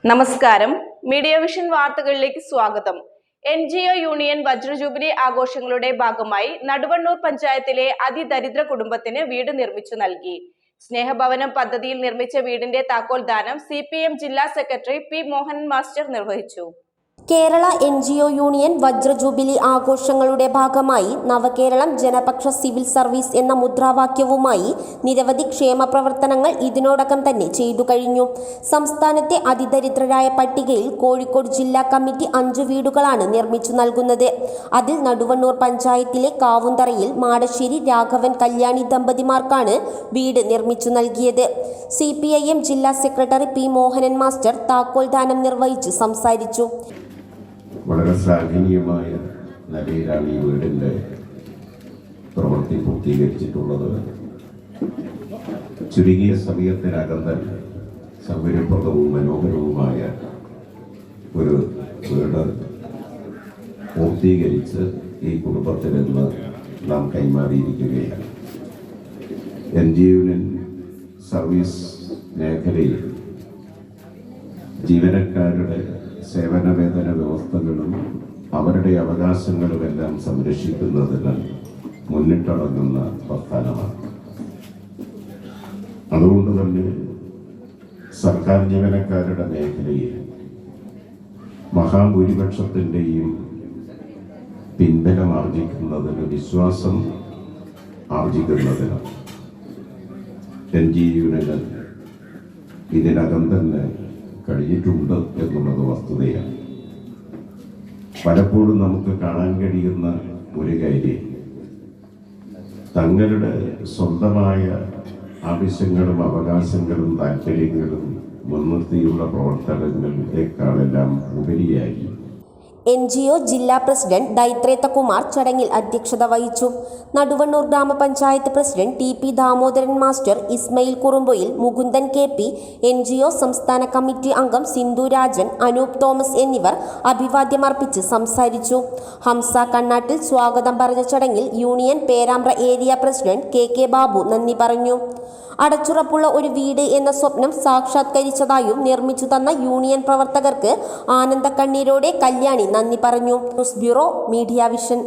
നമസ്കാരം. Media vision വാർത്തകളിലേക്ക് സ്വാഗതം. NGO യൂണിയൻ വജ്രജൂബിലി ആഘോഷങ്ങളുടെ ഭാഗമായി നടുവണ്ണൂർ പഞ്ചായത്തിലെ അതിദരിദ്ര കുടുംബത്തിന് വീട് നിർമ്മിച്ചു നൽകി. സ്നേഹഭവനം പദ്ധതിയിൽ നിർമ്മിച്ച വീടിന്റെ താക്കോൽദാനം CPM ജില്ലാ സെക്രട്ടറി P. മോഹനൻ മാസ്റ്റർ നിർവഹിച്ചു. കേരള NGO യൂണിയൻ വജ്രജൂബിലി ആഘോഷങ്ങളുടെ ഭാഗമായി നവകേരളം ജനപക്ഷ സിവിൽ സർവീസ് എന്ന മുദ്രാവാക്യവുമായി നിരവധി ക്ഷേമ പ്രവർത്തനങ്ങൾ ഇതിനോടകം തന്നെ ചെയ്തു കഴിഞ്ഞു. സംസ്ഥാനത്തെ അതിദരിദ്രരായ പട്ടികയിൽ കോഴിക്കോട് ജില്ലാ കമ്മിറ്റി 5 വീടുകളാണ് നിർമ്മിച്ചു നൽകുന്നത്. അതിൽ നടുവണ്ണൂർ പഞ്ചായത്തിലെ കാവുന്തറയിൽ മാടശ്ശേരി രാഘവൻ കല്യാണി ദമ്പതിമാർക്കാണ് വീട് നിർമ്മിച്ചു നൽകിയത്. CPIM ജില്ലാ സെക്രട്ടറി P. മോഹനൻ മാസ്റ്റർ താക്കോൽദാനം നിർവഹിച്ച് സംസാരിച്ചു. വളരെ ശ്ലാഘനീയമായ നിലയിലാണ് ഈ വീടിൻ്റെ പ്രവൃത്തി പൂർത്തീകരിച്ചിട്ടുള്ളത്. ചുരുങ്ങിയ സമയത്തിനകം തന്നെ സൗകര്യപ്രദവും മനോഹരവുമായ ഒരു വീട് പൂർത്തീകരിച്ച് ഈ കുടുംബത്തിൽ നിന്ന് നാം കൈമാറിയിരിക്കുകയാണ്. NGO യൂണിയൻ സർവീസ് മേഖലയിൽ ജീവനക്കാരുടെ സേവന വേതന വ്യവസ്ഥകളും അവരുടെ അവകാശങ്ങളുമെല്ലാം സംരക്ഷിക്കുന്നതിന് മുന്നിട്ടിറങ്ങുന്ന പ്രസ്ഥാനമാണ്. അതുകൊണ്ട് തന്നെ സർക്കാർ ജീവനക്കാരുടെ മേഖലയിൽ മഹാഭൂരിപക്ഷത്തിൻ്റെയും പിൻബലം ആർജിക്കുന്നതിന്, വിശ്വാസം ആർജിക്കുന്നതിന് NGO യൂണിയൻ ഇതിനകം തന്നെ കഴിഞ്ഞിട്ടുണ്ട് എന്നുള്ളത് വസ്തുതയാണ്. പലപ്പോഴും നമുക്ക് കാണാൻ കഴിയുന്ന ഒരു കാര്യം, തങ്ങളുടെ സ്വന്തമായ ആവശ്യങ്ങളും അവകാശങ്ങളും താല്പര്യങ്ങളും മുൻനിർത്തിയുള്ള പ്രവർത്തനങ്ങളെക്കാളെല്ലാം ഉപരിയായി NGO ജില്ലാ പ്രസിഡന്റ് ദൈത്രേത്തകുമാർ ചടങ്ങിൽ അധ്യക്ഷത വഹിച്ചു. നടുവണ്ണൂർ ഗ്രാമപഞ്ചായത്ത് president TP Damodaran master, Ismail Kurumpoyil, Mukundan KP, NGO സംസ്ഥാന കമ്മിറ്റി അംഗം സിന്ധു രാജൻ, അനൂപ് തോമസ് എന്നിവർ അഭിവാദ്യമർപ്പിച്ച് സംസാരിച്ചു. ഹംസ കണ്ണാട്ടിൽ സ്വാഗതം പറഞ്ഞ ചടങ്ങിൽ union Perambra area president KK Babu നന്ദി പറഞ്ഞു. അടച്ചുറപ്പുള്ള ഒരു വീട് എന്ന സ്വപ്നം സാക്ഷാത്കരിച്ചതായും നിർമ്മിച്ചു തന്ന യൂണിയൻ പ്രവർത്തകർക്ക് ആനന്ദക്കണ്ണീരോടെ കല്യാണി നന്ദി പറഞ്ഞു. News bureau, media vision.